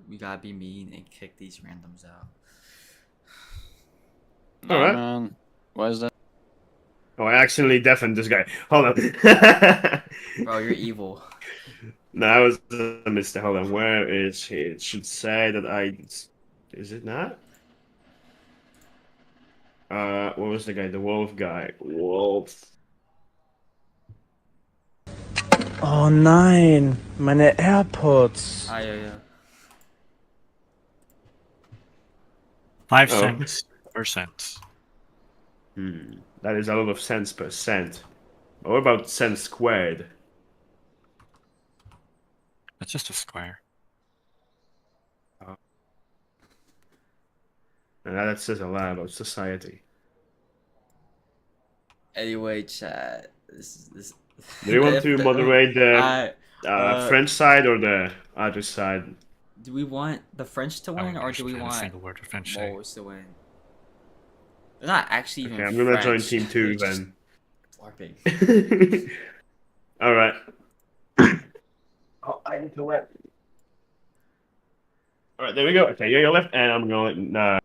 we gotta be mean and kick these randoms out. All Nah, right. man. Why is that? Oh, I accidentally deafened this guy. Hold on. Bro, you're evil. No, that was a mistake. Hold on. Where is he? It should say that I. Is it not? What was the guy? The wolf guy. Wolf. Oh nein, meine AirPods. Ah, yeah. 5 Oh. cents per cent. That is a lot of cents per cent. But what about cents squared? That's just a square. And that says a lot about society. Anyway, chat. This. Do you want to moderate the I. French side or the other side? Do we want the French to I win, don't or do we understand a want single word of French say. Moles to win? They're not actually even Okay, I'm gonna join French. team 2 They're just then. LARPing. All right. Oh, I need to wet. All right, there we go. Okay, you're left, and I'm gonna. Nah.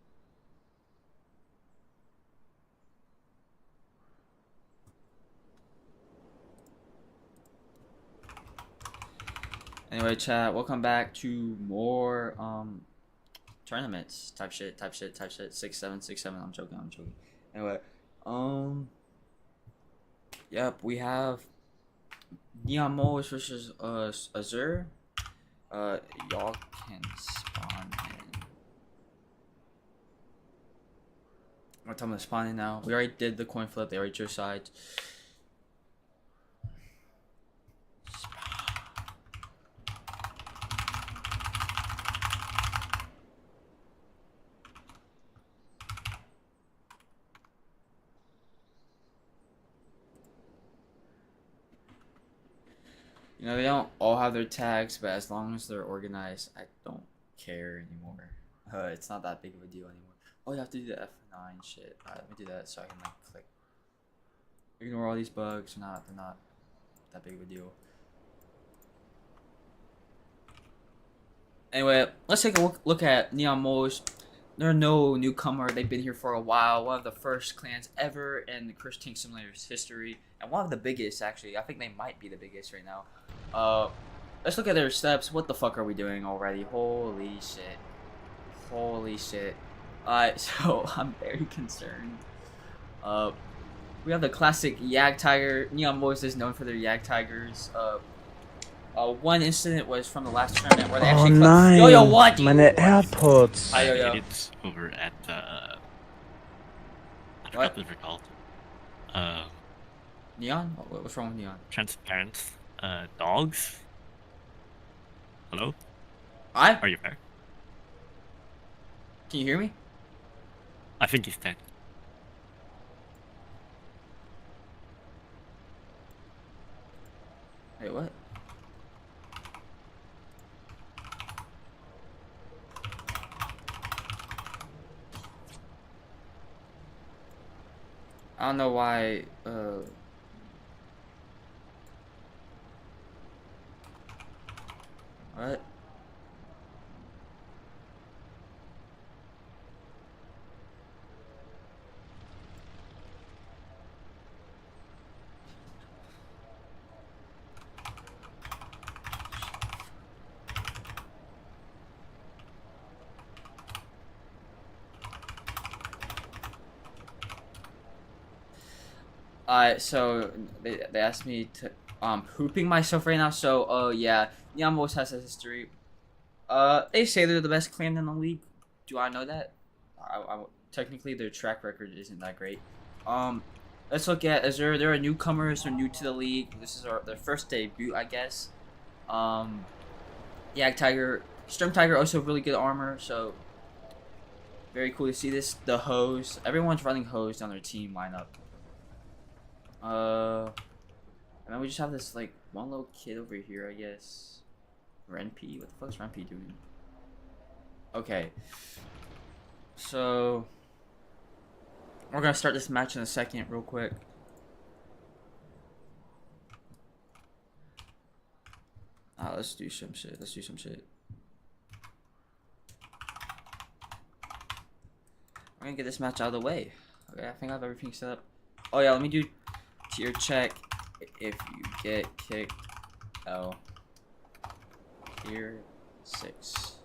Anyway, chat. Welcome back to more tournaments type shit. 6-7, 6-7. I'm joking. Anyway, yep, we have Neon Moles versus Azur. Y'all can spawn in. What time is spawning now? We already did the coin flip. They already chose sides. You know, they don't all have their tags, but as long as they're organized, I don't care anymore. It's not that big of a deal anymore. Oh, you have to do the F9 shit. Alright, let me do that so I can like click. Ignore all these bugs. They're not that big of a deal. Anyway, let's take a look at Neon Moles. They're no newcomer. They've been here for a while. One of the first clans ever in the Crush Tank Simulator's history, and one of the biggest actually. I think they might be the biggest right now. Let's look at their steps. What the fuck are we doing already? Holy shit. So I'm very concerned. We have the classic Yag Tiger. Neon Moles is known for their Yag Tigers. One incident was from the last tournament where they Oh actually nein, Yo, what? meine AirPods. Hi, yo. It's over at I forgot What? what they're called. Neon? What's wrong with Neon? Transparent dogs. Hello? I? Are you there? Can you hear me? I think he's dead. Wait, what? I don't know why, what? So they asked me to pooping myself right now. So yeah, Neon Moles has a history. They say they're the best clan in the league. Do I know that? Technically their track record isn't that great. Let's look at Azur. They're a newcomers. They're new to the league. This is their first debut, I guess. Yag Tiger, Storm Tiger also have really good armor. So very cool to see this. The hose. Everyone's running hose down their team lineup. And then we just have this like one little kid over here, I guess. Renpy? What the fuck's Renpy doing? Okay. So we're gonna start this match in a second, real quick. Let's do some shit. We're gonna get this match out of the way. Okay, I think I have everything set up. Oh yeah, let me do tier check. If you get kicked, oh, tier 6.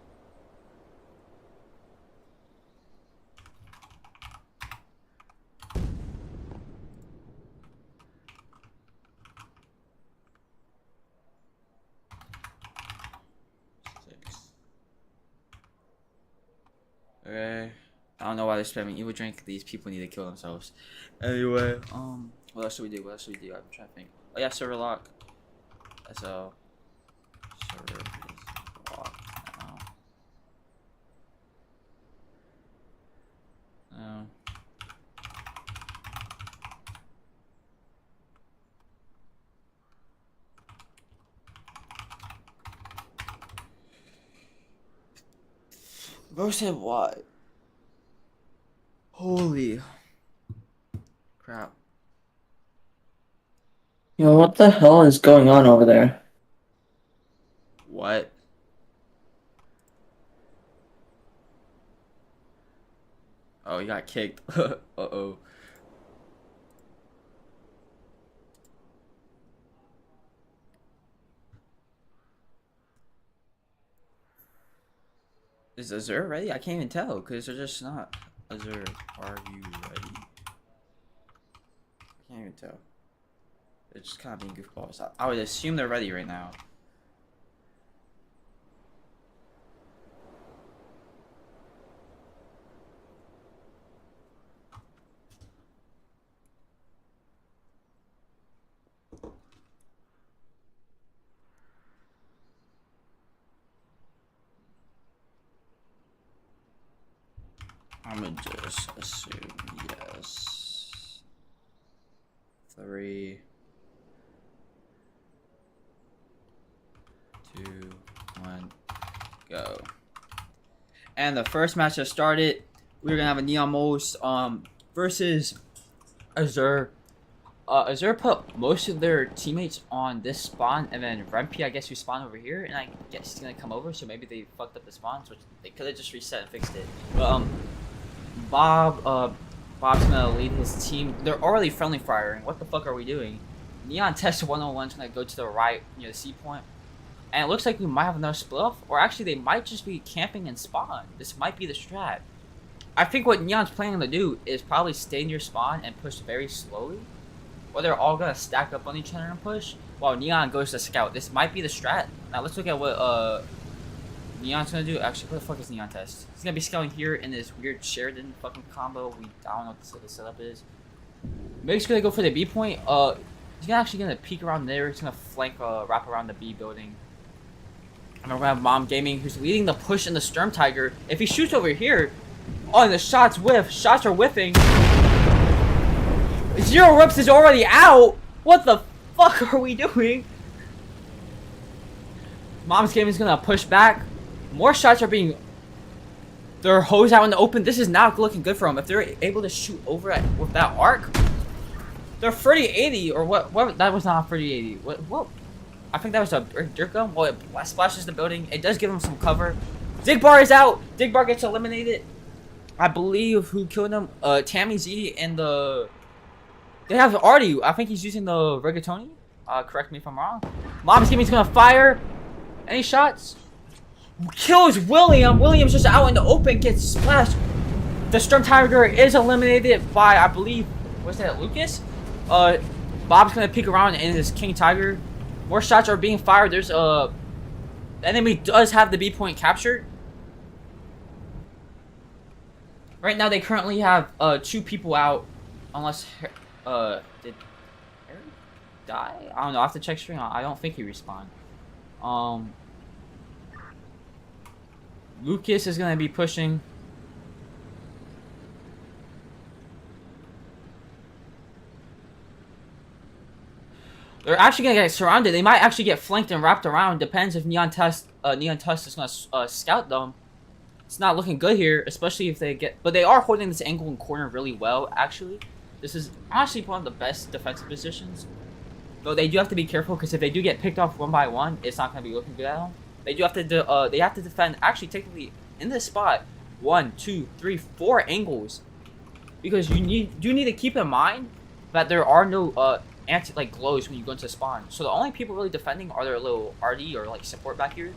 Okay. I don't know why they're spamming evil drink. These people need to kill themselves. Anyway, what else should we do? What else should we do? I'm trying to think. Oh yeah, server lock. So server is locked now. No. Bro said what? Holy crap. Yo, what the hell is going on over there? What? Oh, he got kicked. Uh-oh. Is Azur ready? I can't even tell because they're just not. Azur, are you ready? I can't even tell. They're just kind of being goofballs. I would assume they're ready right now. I'm gonna just assume yes. 3, 2, 1, go. And the first match that started, we're gonna have a Neon Moles versus Azur. Azur put most of their teammates on this spawn, and then Rempi, I guess, who spawned over here, and I guess he's gonna come over, so maybe they fucked up the spawns, which they could have just reset and fixed it. But Bob's gonna lead his team. They're already friendly firing. What the fuck are we doing? Neon Test 101's gonna go to the right near the C point. And it looks like we might have another split off, or actually they might just be camping and spawn. This might be the strat. I think what Neon's planning to do is probably stay near spawn and push very slowly. Or they're all gonna stack up on each other and push, while Neon goes to scout. This might be the strat. Now let's look at what Neon's gonna do. Actually, what the fuck is Neon Test? He's gonna be scouting here in this weird Sheridan fucking combo. I don't know what the setup is. Meg's gonna go for the B point. He's actually gonna peek around there. He's gonna flank, wrap around the B building. And we're gonna have Mom Gaming, who's leading the push in the Sturm Tiger. If he shoots over here, oh, and the shots whiff. Shots are whiffing. Zero Rips is already out. What the fuck are we doing? Mom's Gaming's gonna push back. More shots are being. They're hosed out in the open. This is not looking good for them. If they're able to shoot over it with that arc, they're 30-80 or what? What? That was not 30-80. What? I think that was a dirt gun. Well, it splashes the building. It does give them some cover. Digbar is out. Digbar gets eliminated. I believe who killed him? Tammy Z and the. They have Artie. I think he's using the Rigatoni. Correct me if I'm wrong. Mom's Gaming's gonna fire. Any shots? Kills William. William's just out in the open, gets splashed. The Sturm Tiger is eliminated by, I believe, was that Lucas? Bob's gonna peek around in his King Tiger. More shots are being fired. There's the enemy does have the B point captured. Right now they currently have 2 people out, unless did Harry die? I don't know. I have to check stream. I don't think he respawned. Lucas is gonna be pushing. They're actually gonna get surrounded. They might actually get flanked and wrapped around. Depends if Neon Tusk is gonna scout them. It's not looking good here, especially if they get. But they are holding this angle and corner really well. Actually, this is honestly one of the best defensive positions. Though they do have to be careful because if they do get picked off one by one, it's not gonna be looking good at them. They do have to they have to defend. Actually, technically, in this spot, 1, 2, 3, 4 angles because you need to keep in mind that there are no anti like glows when you go into spawn. So the only people really defending are their little RD or like support back here.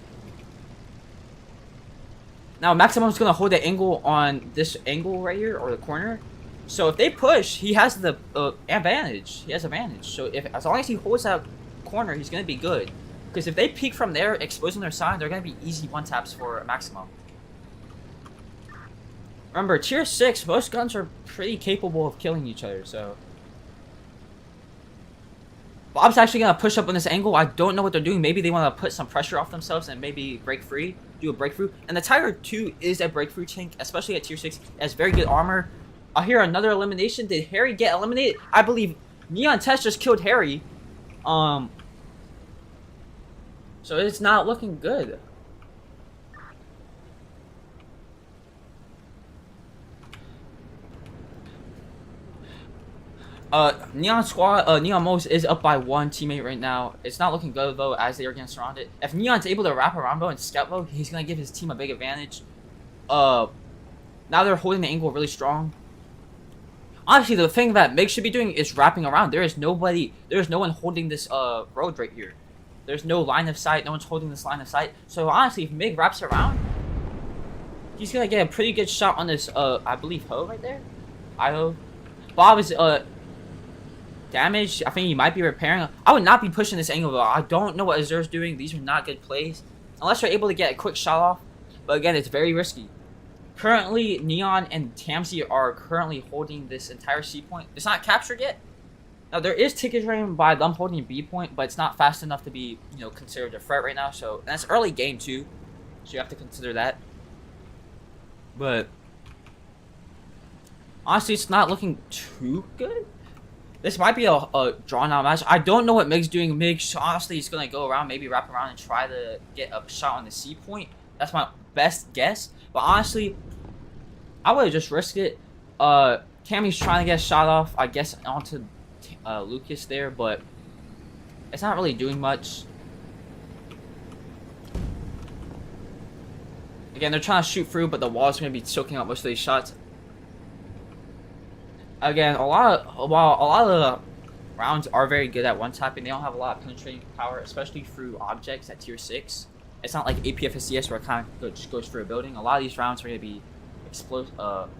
Now Maximum's gonna hold the angle on this angle right here or the corner. So if they push, he has the advantage. He has advantage. So if as long as he holds that corner, he's gonna be good. Because if they peek from there, exposing their side, they're gonna be easy one taps for Maximum. Remember, tier 6, most guns are pretty capable of killing each other, so. Bob's actually gonna push up on this angle. I don't know what they're doing. Maybe they want to put some pressure off themselves and maybe break free, do a breakthrough. And the Tiger 2 is a breakthrough tank, especially at tier 6. It has very good armor. I hear another elimination. Did Harry get eliminated? I believe Neon Test just killed Harry. So it's not looking good. Neon Squad, Neon Mose is up by 1 teammate right now. It's not looking good though, as they are getting surrounded. If Neon's able to wrap around though and scout mode, he's gonna give his team a big advantage. Now they're holding the angle really strong. Honestly, the thing that Mig should be doing is wrapping around. There is no one holding this road right here. There's no line of sight. No one's holding this line of sight. So honestly, if Mig wraps around, he's gonna get a pretty good shot on this. I believe Ho right there. Ho. Bob is damaged. I think he might be repairing. I would not be pushing this angle though. I don't know what Azur's doing. These are not good plays unless you're able to get a quick shot off. But again, it's very risky. Currently, Neon and Tamsi are currently holding this entire C point. It's not captured yet. Now there is ticket drain by them holding B point, but it's not fast enough to be, you know, considered a threat right now. So and that's early game too, so you have to consider that. But honestly, it's not looking too good. This might be a drawn out match. I don't know what Mig's doing. Mig honestly is gonna go around, maybe wrap around and try to get a shot on the C point. That's my best guess. But honestly, I would have just risked it. Tammy's trying to get a shot off, I guess, onto Lucas there, but it's not really doing much. Again, they're trying to shoot through, but the wall's going to be soaking up most of these shots. Again, while a lot of the rounds are very good at one-tapping, they don't have a lot of penetrating power, especially through objects at tier 6. It's not like APFSCS where it kind of just goes through a building. A lot of these rounds are going to be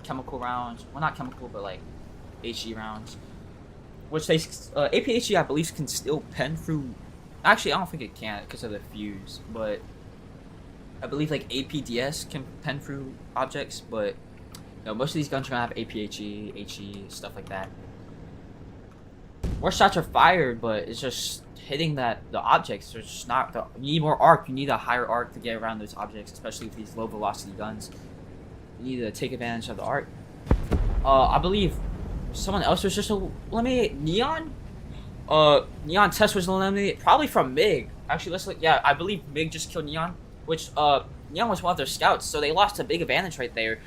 chemical rounds. Well, not chemical, but like HE rounds. Which they, APHE, I believe, can still pen through. Actually, I don't think it can because of the fuse. But I believe like APDS can pen through objects. But you know, most of these guns are going to have APHE, HE, stuff like that. More shots are fired, but it's just hitting the objects. There's just not you need more arc. You need a higher arc to get around those objects, especially with these low velocity guns. You need to take advantage of the arc. I believe someone else was just eliminated. Neon Test was eliminated, probably from Mig. Actually, let's look. Yeah, I believe Mig just killed Neon, which Neon was one of their scouts, so they lost a big advantage right there.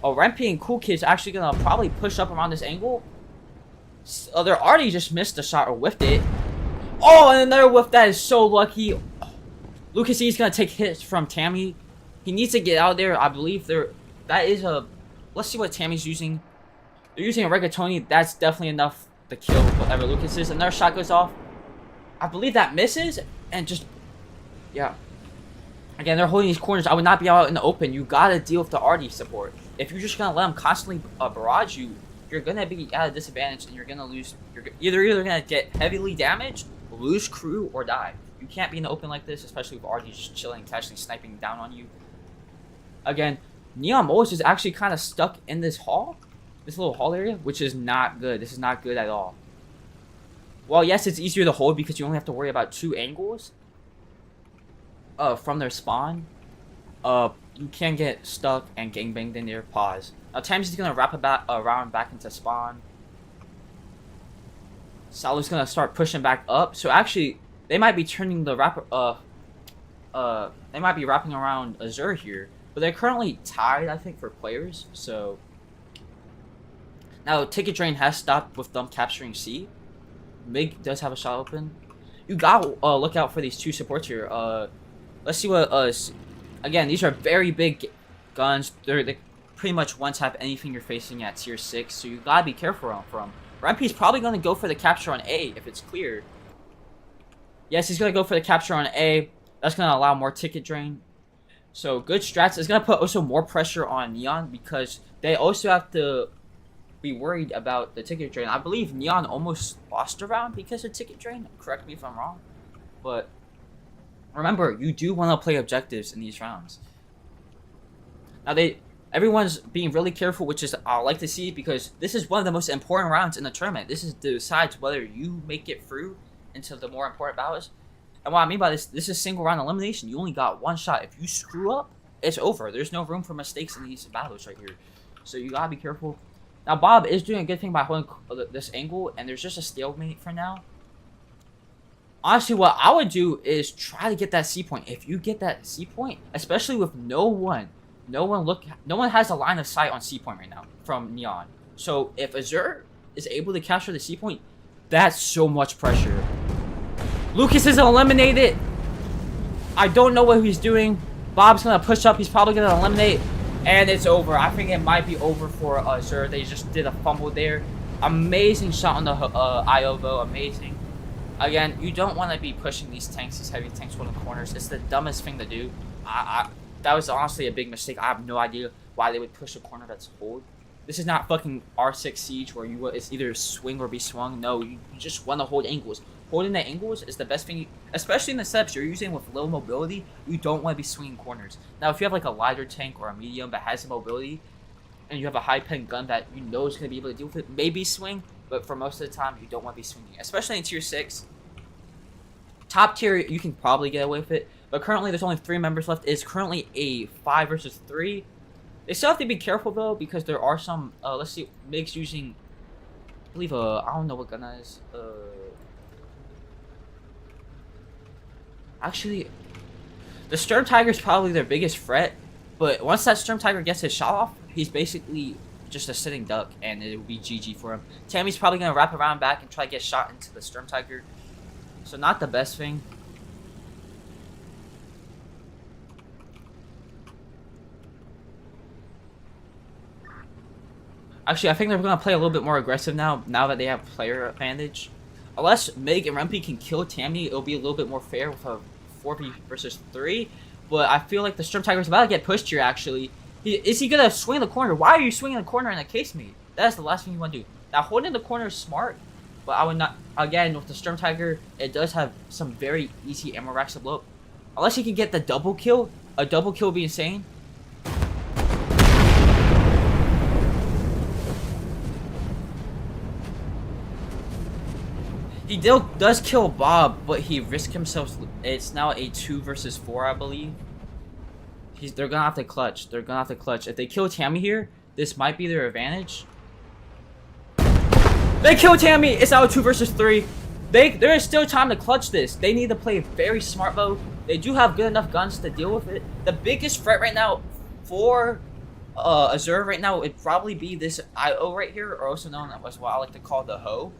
Rempy and Cool Kid's actually gonna probably push up around this angle. They're already just missed the shot or whiffed it. Oh, and another whiff. That is so lucky. Lucas E's gonna take hits from Tammy. He needs to get out there. I believe that is a. Let's see what Tammy's using. They're using a rigatoni. That's definitely enough to kill whatever Lucas is. Another shot goes off. I believe that misses and just yeah. Again, they're holding these corners. I would not be out in the open. You gotta deal with the RD support. If you're just gonna let them constantly barrage you, you're gonna be at a disadvantage and you're gonna lose. You're either gonna get heavily damaged, lose crew, or die. You can't be in the open like this, especially with RD just chilling, casually sniping down on you. Again, Neon Moles is actually kind of stuck in this hall, this little hall area, which is not good. This is not good at all. Well, yes, it's easier to hold because you only have to worry about 2 angles from their spawn. You can get stuck and gangbanged in there. Pause. Now, Tammy's gonna wrap around back into spawn. Salu's gonna start pushing back up. So actually, they might be turning the they might be wrapping around Azur here, but they're currently tied, I think, for players. So now ticket drain has stopped with them capturing C. Mig does have a shot open. You gotta look out for these 2 supports here. Let's see what again, these are very big guns. They're pretty much one tap anything you're facing at tier 6, so you gotta be careful from. Rempe's probably gonna go for the capture on A if it's clear. Yes, he's gonna go for the capture on A. That's gonna allow more ticket drain. So good strats. It's gonna put also more pressure on Neon because they also have to be worried about the ticket drain. I believe Neon almost lost a round because of ticket drain. Correct me if I'm wrong. But remember, you do want to play objectives in these rounds. Now everyone's being really careful, which is I like to see because this is one of the most important rounds in the tournament. This is decides whether you make it through into the more important battles. And what I mean by this is single round elimination. You only got one shot. If you screw up, it's over. There's no room for mistakes in these battles right here. So you gotta be careful. Now Bob is doing a good thing by holding this angle, and there's just a stalemate for now. Honestly, what I would do is try to get that C point. If you get that C point, especially with no one has a line of sight on C point right now from Neon. So if Azur is able to capture the C point, that's so much pressure. Lucas is eliminated. I don't know what he's doing. Bob's gonna push up. He's probably gonna eliminate, and it's over. I think it might be over for Azur. They just did a fumble there. Amazing shot on the IO though. Amazing. Again, you don't want to be pushing these tanks, these heavy tanks holding corners. It's the dumbest thing to do. That was honestly a big mistake. I have no idea why they would push a corner that's hold. This is not fucking R6 Siege where it's either swing or be swung. No, you just want to hold angles. Holding the angles is the best thing, especially in the setups you're using with low mobility. You don't want to be swinging corners. Now, if you have like a lighter tank or a medium that has the mobility, and you have a high pen gun that you know is going to be able to deal with it, maybe swing, but for most of the time, you don't want to be swinging. Especially in tier 6. Top tier, you can probably get away with it, but currently there's only 3 members left. It's currently a 5 versus 3. They still have to be careful though, because there are some, let's see, MiGs using, I believe, I don't know what gun that is. Actually, the Sturm Tiger is probably their biggest threat, but once that Sturm Tiger gets his shot off, he's basically just a sitting duck, and it will be GG for him. Tammy's probably going to wrap around back and try to get shot into the Sturm Tiger, so not the best thing. Actually, I think they're going to play a little bit more aggressive now that they have player advantage. Unless Meg and Rempe can kill Tammy, it'll be a little bit more fair with a 4v versus 3. But I feel like the Sturm Tiger's about to get pushed here, actually. Is he going to swing the corner? Why are you swinging the corner in a casemate? That's the last thing you want to do. Now, holding the corner is smart, but I would not... Again, with the Sturm Tiger, it does have some very easy ammo racks to blow up. Unless he can get the double kill. A double kill would be insane. He does kill Bob, but he risked himself. It's now a 2 versus 4, I believe. They're gonna have to clutch. They're gonna have to clutch. If they kill Tammy here, this might be their advantage. They kill Tammy. It's now a 2 versus 3. There is still time to clutch this. They need to play very smart though. They do have good enough guns to deal with it. The biggest threat right now for Azur right now would probably be this IO right here, or also known as what I like to call the Hoe.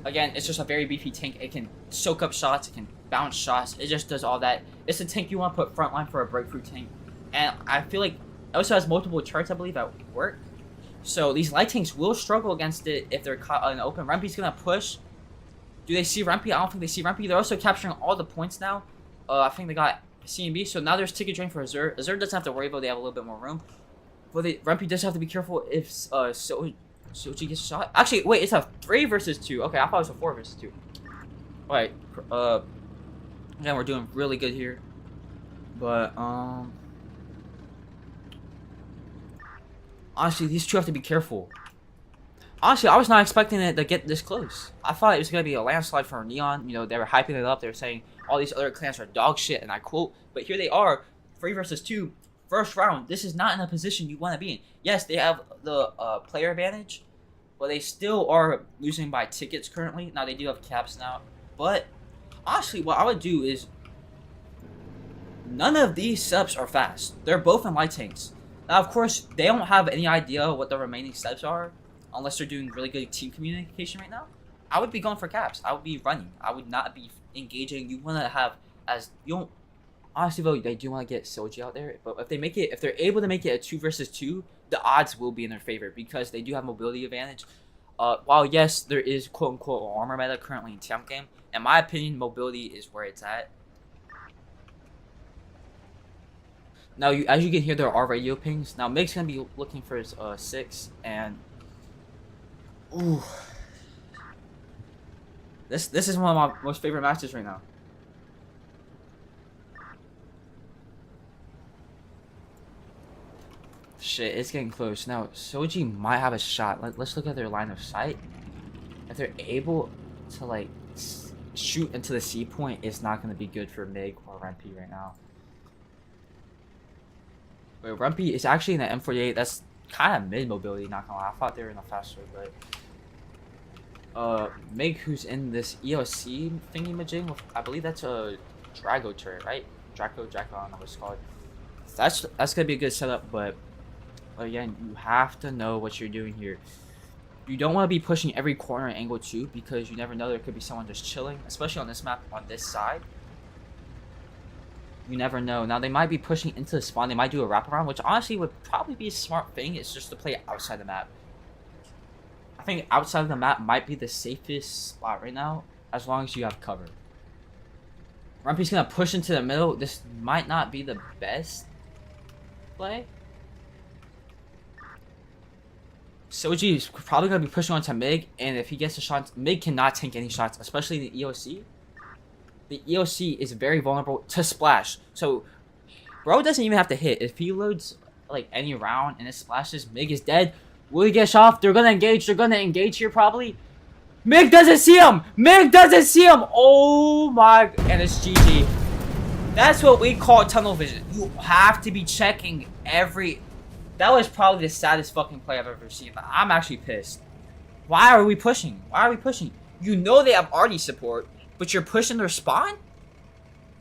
Again, it's just a very beefy tank. It can soak up shots. It can bounce shots. It just does all that. It's a tank you want to put frontline for a breakthrough tank. And I feel like it also has multiple turrets, I believe, that work. So these light tanks will struggle against it if they're caught in the open. Rempe's going to push. Do they see Rempe? I don't think they see Rempe. They're also capturing all the points now. I think they got C and B. So now there's ticket drain for Azur. Azur doesn't have to worry about they have a little bit more room. But Rempe does have to be careful if Soji gets shot. Actually, wait, it's a 3 versus 2. Okay, I thought it was a 4 versus 2. Alright, again, we're doing really good here. But, honestly, these two have to be careful. Honestly, I was not expecting it to get this close. I thought it was going to be a landslide for Neon. You know, they were hyping it up. They were saying all these other clans are dog shit, and I quote. But here they are, 3 versus 2. First round. This is not in a position you want to be in. Yes, they have the player advantage, but they still are losing by tickets currently. Now, they do have caps now. But, honestly, what I would do is... None of these subs are fast. They're both in light tanks. Now, of course, they don't have any idea what the remaining subs are, unless they're doing really good team communication right now. I would be going for caps. I would be running. I would not be engaging. You want to have as... You don't... Honestly, though, they do want to get Soji out there, but if they're able to make it a 2 versus 2, the odds will be in their favor because they do have mobility advantage. While yes, there is quote unquote armor meta currently in Temp game, in my opinion, mobility is where it's at. Now, as you can hear, there are radio pings. Now, Meg's gonna be looking for his 6, and ooh, this is one of my most favorite matches right now. Shit, it's getting close. Now, Soji might have a shot. Let's look at their line of sight. If they're able to, like, shoot into the C point, it's not going to be good for Mig or Rempe right now. Wait, Rempe is actually in the M48. That's kind of mid-mobility, not gonna lie. I thought they were in the faster, but... Mig, who's in this EOC thingy-majig, I believe that's a Drago turret, right? Draco, I don't know what it's called. That's gonna be a good setup, but... Again, you have to know what you're doing here. You don't want to be pushing every corner and angle too, because you never know, there could be someone just chilling, especially on this map on this side. You never know. Now they might be pushing into the spawn, they might do a wraparound, which honestly would probably be a smart thing. It's just to play outside the map. I think outside of the map might be the safest spot right now, as long as you have cover. Rumpy's gonna push into the middle. This might not be the best play. Soji is probably going to be pushing onto Mig, and if he gets a shot, Mig cannot tank any shots, especially the EOC. The EOC is very vulnerable to splash, so bro doesn't even have to hit. If he loads like any round and it splashes, Mig is dead. Will he get shot off? They're going to engage here probably. Mig doesn't see him! Oh my, and it's GG. That's what we call tunnel vision. You have to be checking every... That was probably the saddest fucking play I've ever seen. I'm actually pissed. Why are we pushing? You know they have RD support, but you're pushing their spawn?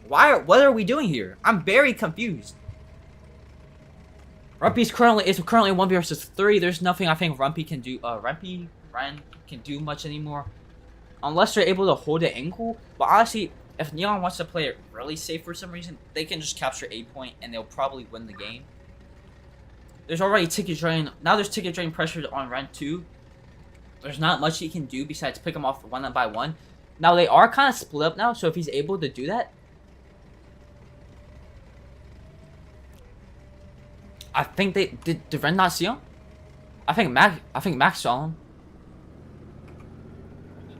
What are we doing here? I'm very confused. Rumpy's currently 1v versus 3. There's nothing I think Rumpy can do. Ren can do much anymore, unless they're able to hold an angle. But honestly, if Neon wants to play it really safe for some reason, they can just capture A point and they'll probably win the game. There's already ticket drain. Now there's ticket drain pressure on Ren too. There's not much he can do besides pick him off one by one. Now they are kind of split up now, so if he's able to do that, I think they did Ren not see him? I think Max saw him.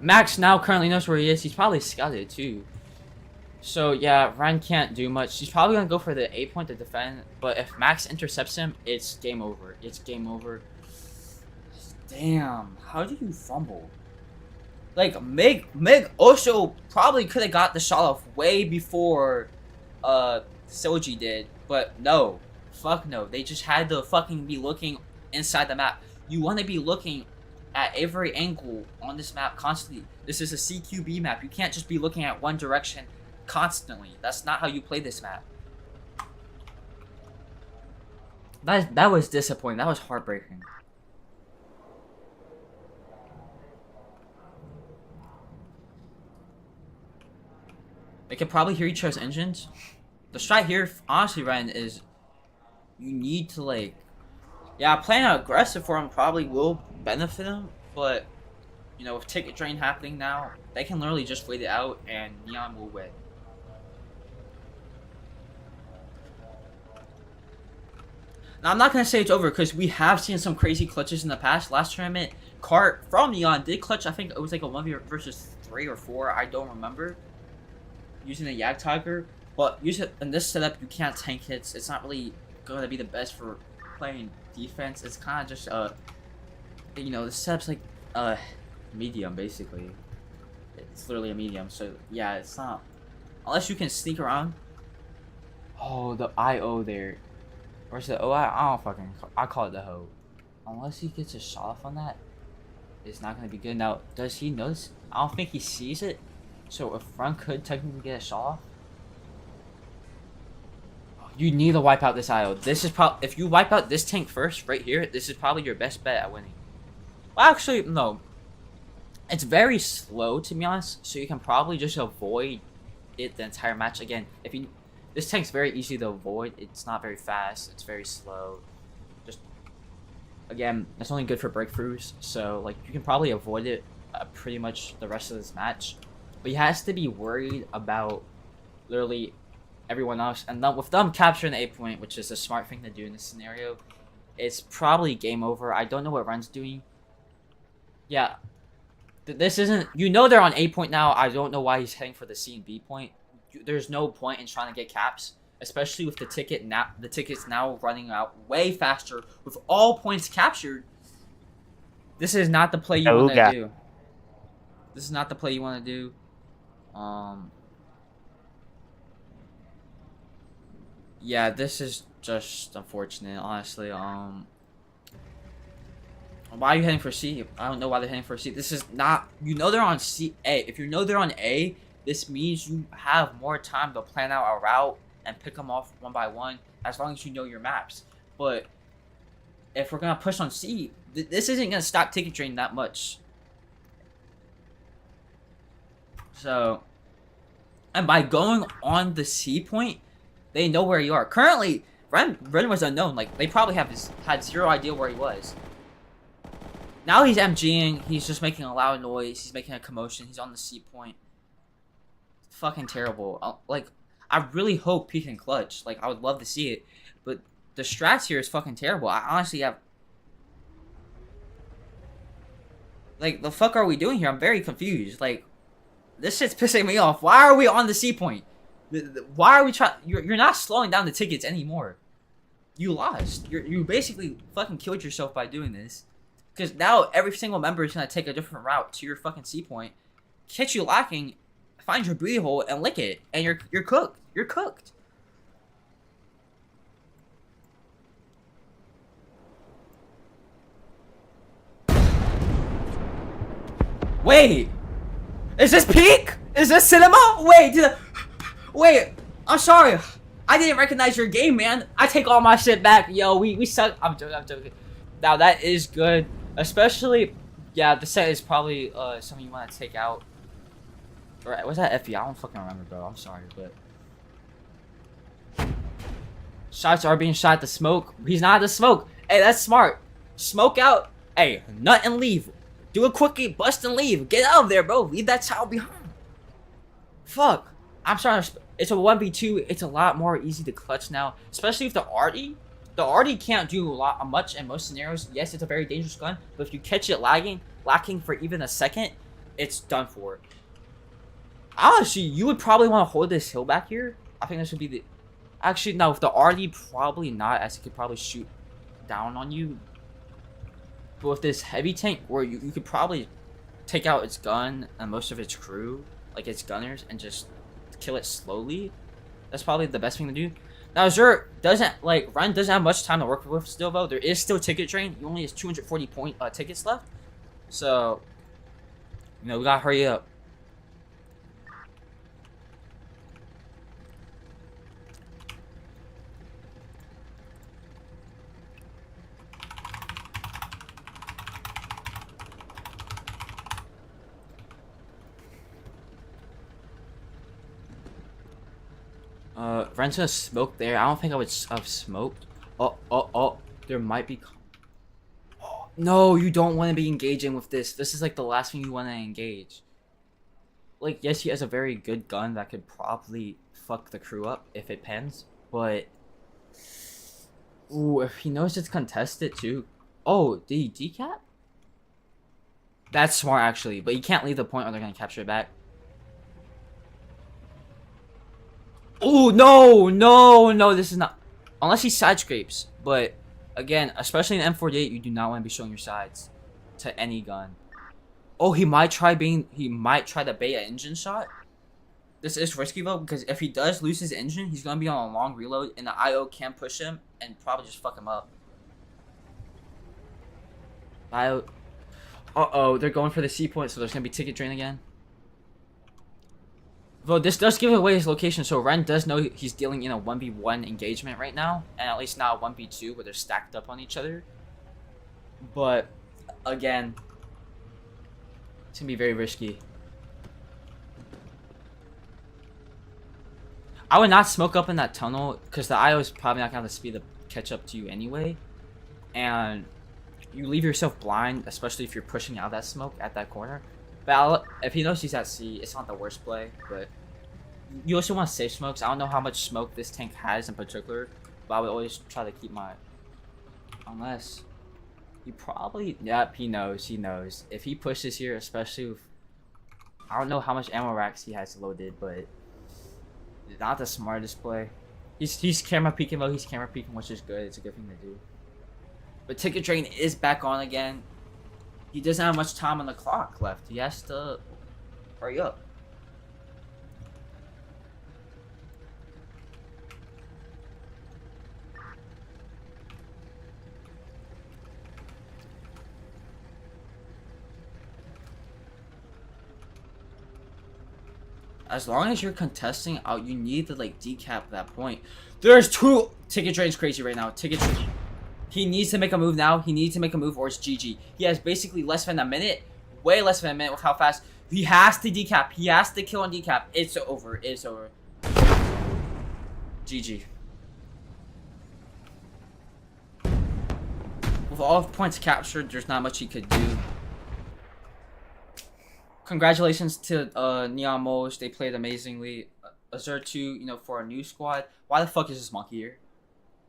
Max now currently knows where he is. He's probably scouted too. So yeah, Ren can't do much. He's probably gonna go for the A point to defend, but if Max intercepts him, it's game over. Damn, how do you fumble? Like Mig also probably could have got the shot off way before Soji did, but no. Fuck no. They just had to fucking be looking inside the map. You want to be looking at every angle on this map constantly. This is a CQB map. You can't just be looking at one direction constantly. That's not how you play this map. That was disappointing. That was heartbreaking. They can probably hear each other's engines. The strat here, honestly, Ren, is you need to, like... Yeah, playing aggressive for him probably will benefit him, but, you know, with ticket drain happening now, they can literally just wait it out and Neon will win. Now, I'm not going to say it's over because we have seen some crazy clutches in the past. Last tournament, Cart from Neon did clutch. I think it was like a 1v versus 3 or 4. I don't remember. Using the Yag Tiger. But in this setup, you can't tank hits. It's not really going to be the best for playing defense. It's kind of just, you know, the setup's like medium, basically. It's literally a medium. So, yeah, it's not. Unless you can sneak around. Oh, the IO there. Or is it O? I don't fucking... I call it the hoe. Unless he gets a shot off on that, it's not going to be good. Now, does he notice? I don't think he sees it. So if Front could technically get a shot off, you need to wipe out this IO. This is probably... If you wipe out this tank first, right here, this is probably your best bet at winning. Well, actually, no. It's very slow, to be honest. So you can probably just avoid it the entire match. Again, if you... This tank's very easy to avoid. It's not very fast. It's very slow. Just again, that's only good for breakthroughs. So like you can probably avoid it pretty much the rest of this match. But he has to be worried about literally everyone else. And then with them capturing the 8 point, which is a smart thing to do in this scenario, it's probably game over. I don't know what Ren's doing. Yeah. This isn't... You know they're on 8 point now. I don't know why he's heading for the C and B point. There's no point in trying to get caps. Especially with the tickets now running out way faster with all points captured. This is not the play you want to do. This is not the play you want to do. Yeah, this is just unfortunate, honestly. Why are you heading for C? I don't know why they're heading for C. This is not... You know they're on C. A. If you know they're on A, this means you have more time to plan out a route and pick them off one by one, as long as you know your maps. But if we're gonna push on C, this isn't gonna stop ticket drain that much. So, and by going on the C point, they know where you are. Currently, Ren was unknown. Like, they probably had zero idea where he was. Now he's MGing. He's just making a loud noise. He's making a commotion. He's on the C point. Fucking terrible. Like, I really hope he can clutch. Like, I would love to see it. But the strats here is fucking terrible. I honestly have... Like, the fuck are we doing here? I'm very confused. Like, this shit's pissing me off. Why are we on the C point? Why are we trying... You're not slowing down the tickets anymore. You lost. You basically fucking killed yourself by doing this. Because now every single member is going to take a different route to your fucking C point, catch you lacking, find your booty hole, and lick it. And you're cooked. You're cooked. Wait! Is this peak? Is this cinema? Wait, I'm sorry. I didn't recognize your game, man. I take all my shit back. Yo, we suck. I'm joking. Now, that is good. Especially, yeah, the set is probably something you want to take out. Or was that FE? I don't fucking remember, bro. I'm sorry, but... Shots are being shot at the smoke. He's not at the smoke. Hey, that's smart. Smoke out. Hey, nut and leave. Do a quickie, bust and leave. Get out of there, bro. Leave that child behind. Fuck. I'm sorry. It's a 1v2. It's a lot more easy to clutch now. Especially with the arty. The arty can't do much in most scenarios. Yes, it's a very dangerous gun. But if you catch it lacking for even a second, it's done for. Honestly, you would probably want to hold this hill back here. I think this would be the... Actually, no. With the arty, probably not. As it could probably shoot down on you. But with this heavy tank, where you could probably take out its gun and most of its crew, like its gunners, and just kill it slowly, that's probably the best thing to do. Now, Azur doesn't, like, Ren doesn't have much time to work with still, though. There is still ticket drain. He only has 240 tickets left. So, you know, we gotta hurry up. Ren's gonna smoke there. I don't think I would have smoked. Oh. There might be... Oh, no, you don't want to be engaging with this. This is like the last thing you want to engage. Like, yes, he has a very good gun that could probably fuck the crew up if it pens. But... Ooh, if he knows it's contested too. Oh, did he decap? That's smart, actually. But you can't leave the point or they're gonna capture it back. Oh, no, this is not... Unless he side scrapes. But, again, especially in M48, you do not want to be showing your sides to any gun. Oh, he might try to bait an engine shot. This is risky, though, because if he does lose his engine, he's going to be on a long reload, and the IO can push him and probably just fuck him up. IO... Uh-oh, they're going for the C point, so there's going to be ticket drain again. Though this does give away his location, so Ren does know he's dealing in a 1v1 engagement right now, and at least not a 1v2 where they're stacked up on each other. But, again, it's going to be very risky. I would not smoke up in that tunnel, because the IO is probably not going to have the speed to catch up to you anyway. And you leave yourself blind, especially if you're pushing out that smoke at that corner. But if he knows he's at C, it's not the worst play. But you also want safe smokes. I don't know how much smoke this tank has in particular, but I would always try to keep my. Unless he probably, yep, he knows. He knows if he pushes here, especially with. I don't know how much ammo racks he has loaded, but not the smartest play. He's camera peeking though. He's camera peeking, which is good. It's a good thing to do. But Ticket Train is back on again. He doesn't have much time on the clock left. He has to hurry up. As long as you're contesting out, you need to like decap that point. There's two. Ticket Train's crazy right now. Ticket Train. He needs to make a move now. He needs to make a move or it's GG. He has basically less than a minute. Way less than a minute with how fast. He has to decap. He has to kill on decap. It's over. It's over. GG. With all points captured, there's not much he could do. Congratulations to Neon Moles. They played amazingly. Azur 2, you know, for a new squad. Why the fuck is this monkey here?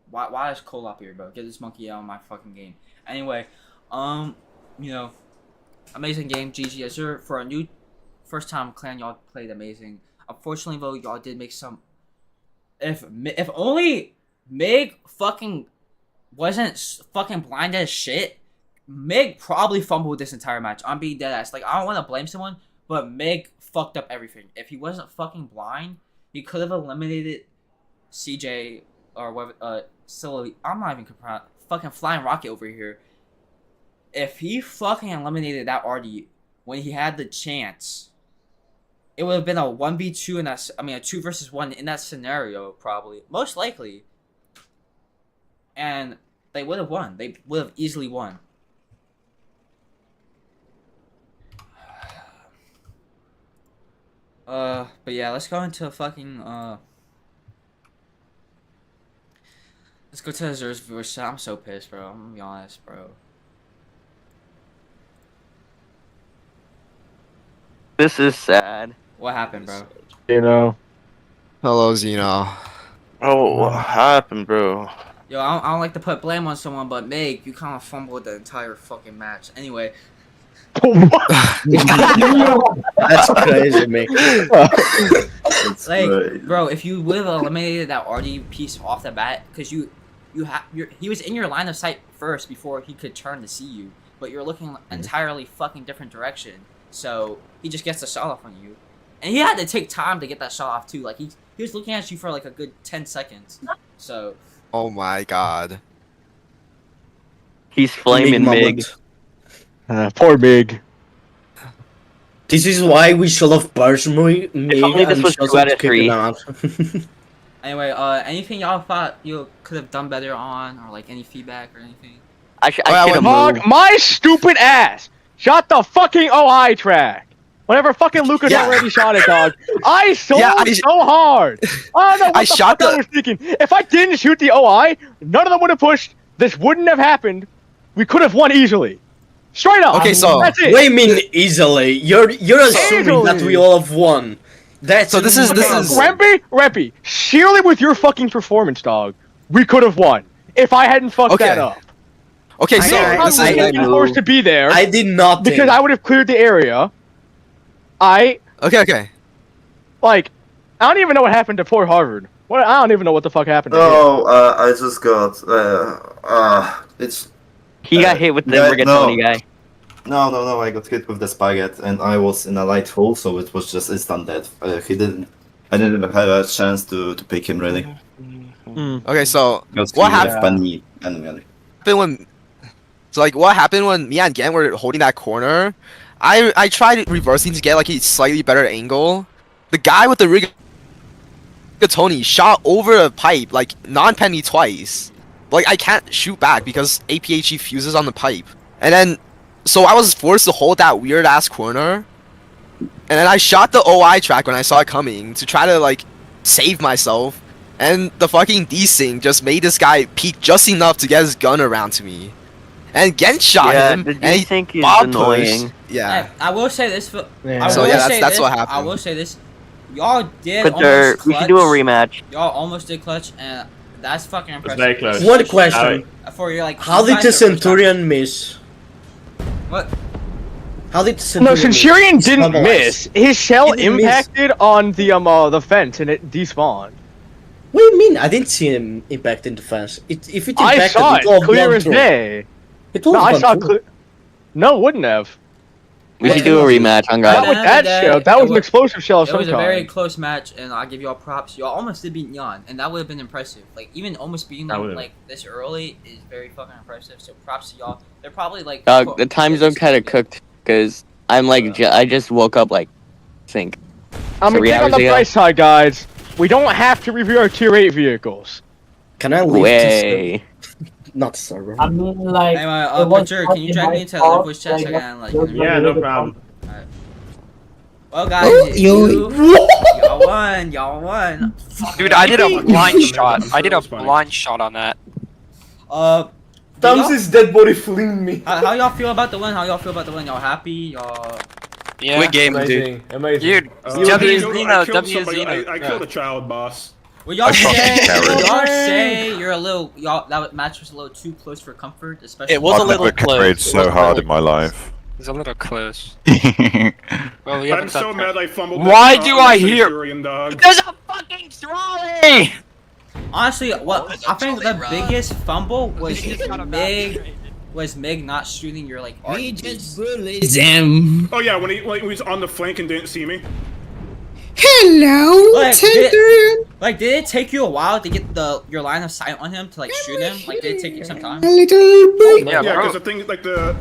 Why is Cole up here, bro? Get this monkey out of my fucking game. Anyway, you know, amazing game. GG Azur for a new first time clan. Y'all played amazing. Unfortunately, though, y'all did make some. If only Mig fucking wasn't fucking blind as shit. Mig probably fumbled this entire match. I'm being dead ass. Like, I don't want to blame someone, but Mig fucked up everything. If he wasn't fucking blind, he could have eliminated CJ or whatever. Silly. I'm not even fucking flying rocket over here. If he fucking eliminated that RD when he had the chance, it would have been a 1v2 in that. I mean, a 2 versus 1 in that scenario, probably, most likely. And they would have won. They would have easily won. But yeah, let's go into fucking, let's go to Azur's verse. I'm so pissed, bro. I'm gonna be honest, bro. This is sad. What happened, bro? Hello, Zeno. Oh, what happened, bro? Yo, I don't like to put blame on someone, but Meg, you kind of fumbled the entire fucking match. Anyway. That's crazy, mate. Like, bro, if you would have eliminated that RD piece off the bat, because he was in your line of sight first before he could turn to see you, but you're looking entirely fucking different direction. So he just gets the shot off on you, and he had to take time to get that shot off too. Like he was looking at you for like a good 10 seconds. So. Oh my god. He's flaming Mig. Poor Mig. This is why we should have burst Mig only this and was just 2 out of kick 3. him out. Anyway, anything y'all thought you could have done better on, or like any feedback or anything? I should have Dog, moved. my stupid ass shot the fucking OI track. Whenever fucking Lucas already shot it, dog. I sold so hard. I don't know what the fuck I was thinking. If I didn't shoot the OI, none of them would have pushed. This wouldn't have happened. We could have won easily. Straight up. Okay, so that's it. What do you mean easily? You're assuming that we all have won. That's so this is Rempy, sheerly with your fucking performance, dog, we could have won. If I hadn't fucked that up. Okay, so this is forced to be there. I did not because I would have cleared the area. Okay. Like, I don't even know what happened to poor Harvard. I don't even know what the fuck happened to him. Oh, I just got it's. He got hit with the rigatoni guy. No, I got hit with the spaghetti, and I was in a light hole, so it was just instant death. I didn't even have a chance to pick him really. Okay, so what happened? What happened when me and Gen were holding that corner? I tried reversing to get like a slightly better angle. The guy with the rigatoni shot over a pipe, like non-pen me twice. Like I can't shoot back because APHE fuses on the pipe. And then, so I was forced to hold that weird ass corner. And then I shot the OI track when I saw it coming to try to like save myself. And the fucking desync just made this guy peek just enough to get his gun around to me. and Gen shot Yeah, him, did and you he think he's bob annoying? pushed. Yeah. Hey, I will say this. Yeah. I So will yeah, say that's this, what I happened. will say this. Y'all did But almost clutch. we should do a rematch. Y'all almost did clutch, and that's fucking impressive. very close. One question. For your like. How you did guys the are first time- Centurion miss? What? How did the No, Centurion miss? Centurion didn't Stabilize. miss. His shell He didn't miss. impacted on the fence and it despawned. What do you mean? I didn't see him impact in the fence. If it I impacted, saw it it, would have clear gone as through. day. It would No, have I gone saw through. clear. No, wouldn't have. We What should do a was it? rematch on Not Not guys. with the that end of the shell. day, That it was an wa- explosive shell of It some was a very kind. close match, and I'll give y'all props. Y'all almost did beat Neon, and that would have been impressive. Like even almost beating That them would've. like this early is very fucking impressive. So props to y'all. They're probably like. Dog, the time zone kind of cooked because I'm like I just woke up like think. I mean, 3 think on hours the ago. bright side, guys. We don't have to review our tier 8 vehicles. Can I leave Way. not the server. I mean, like, Anyway, it was Butcher, can you drag me into fault, voice chat so I like, can like? those Yeah, no problem. Well, guys, y'all won. Dude, I did a blind shot. I did a Funny. blind shot on that. Thumbs' dead body fleeing me. How y'all feel about the win? How y'all feel about the win? Y'all happy? Y'all. Yeah. Good game, dude. Amazing. Dude, I W killed Zeno, somebody. W Zeno. I killed a child boss. Well, y'all fucking say carried. y'all say you're a little that match was a little too close for comfort, especially. It was a little close. so hard in my life. It was a little close. That's Well, we I'm haven't so done mad I fumbled. Why that do shot on I the hear- Centurion, dog. There's a fucking trolley! Honestly, what I think the biggest fumble was Mig not shooting your like. We arc just piece. bullied them. Oh yeah, when he was on the flank and didn't see me. Hello, Like, Centurion. Like, did it take you a while to get your line of sight on him to like shoot him? Like, did it take you some time? A little boy. Yeah, Yeah, bro. because the thing like the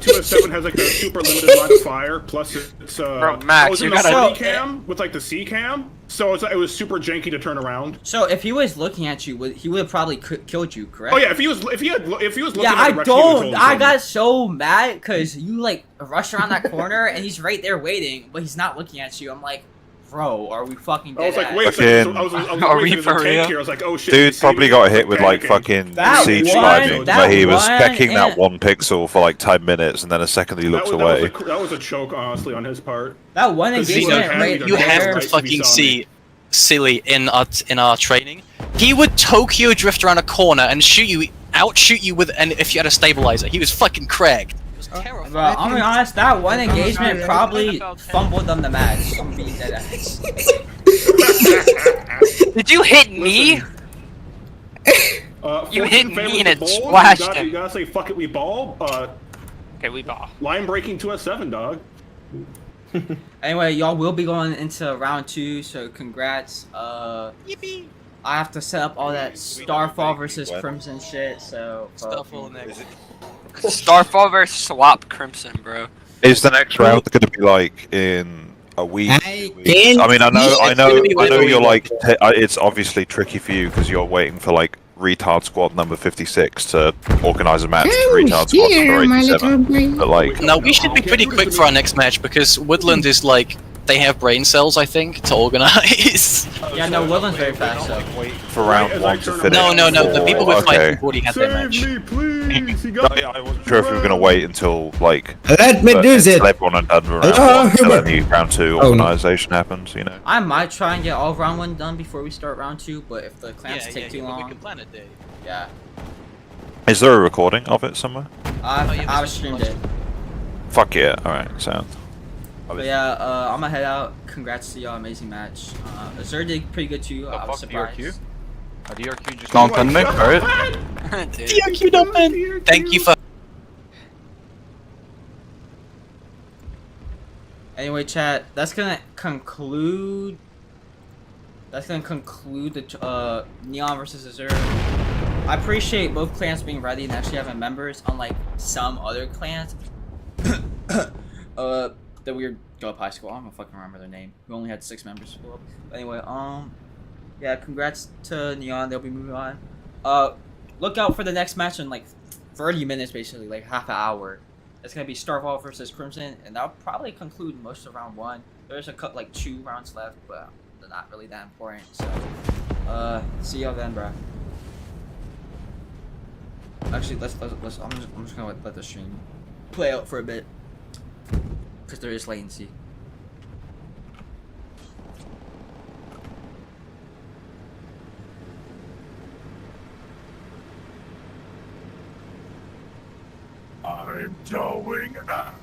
207 has like a super limited line of fire. Plus it's Bro, Max, I was in you the gotta- C cam with like the C cam, so it was super janky to turn around. So if he was looking at you, he would have probably killed you, correct? Oh yeah, if he was looking Yeah, at the direction, he would've I totally killed got me. so mad because you like rush around that corner and he's right there waiting, but he's not looking at you. I'm like, bro, are we fucking dead? I was like, ass? wait a second. So I was Are waiting we for for a real? tank here. I was like, oh shit. Dude he see probably me, got I was hit with like panicking. fucking That siege one- timing, that where he was one checking that and- one pixel for like 10 minutes, and then a second he looks away. That was a choke, honestly, on his part. That one 'Cause engagement Zeno, right You there. have right to to be fucking saw see Silly in our training. He would Tokyo drift around a corner and outshoot you with, and if you had a stabilizer, he was fucking cracked. It was terrifying. Bro, I'm being honest, that one engagement probably fumbled them the match. I'm being dead ass. Did you hit me? You hit Fortune favors me and the it bold. splashed You him. gotta say, fuck it, we ball. Okay, we ball. Line breaking 207, dog. Anyway, y'all will be going into round 2, so congrats. Yippee! I have to set up all that Starfall versus Crimson shit, so. Starfall versus Swap Crimson, bro. Is the next round going to be like in a week? I weeks? can't I mean, I It's gonna be know literally you're like. like- It's obviously tricky for you because you're waiting for like retard squad number 56 to organize a match to Oh, retard squad here, number my little 87. boy. But like, No, we should be pretty quick for our next match because Woodland is like they have brain cells, I think, to organize. Yeah, no, Woodland's very fast, so. wait for round 1 to finish. No, the people with okay. fighting already had their match. Save me, please. He No, got yeah, I wasn't sure if we were going to wait until like Let me do until it. everyone had done round Hello, 1 till Hubert. then the round 2 Oh, no. organization happens. You know. I might try and get all of round 1 done before we start round 2, but if the clans take too long, plan a day. yeah. Is there a recording of it somewhere? I've streamed it. Fuck yeah! All right, sound. But yeah, I'm gonna head out. Congrats to y'all, amazing match. Azur did pretty good too. I was surprised. DRQ just Don't panic, alright? DRQ don't panic. Thank you for. Anyway, chat. That's gonna conclude. The Neon versus Azur. I appreciate both clans being ready and actually having members, unlike some other clans. The weird go up high school. I don't fucking remember their name. We only had 6 members school up. But anyway, yeah, congrats to Neon. They'll be moving on. Look out for the next match in like 30 minutes, basically, like half an hour. It's gonna be Starfall versus Crimson, and that'll probably conclude most of round 1. There's like 2 rounds left, but they're not really that important. So, see y'all then, bro. Actually, let's. I'm just gonna let the stream play out for a bit, because there is latency. I'm going out.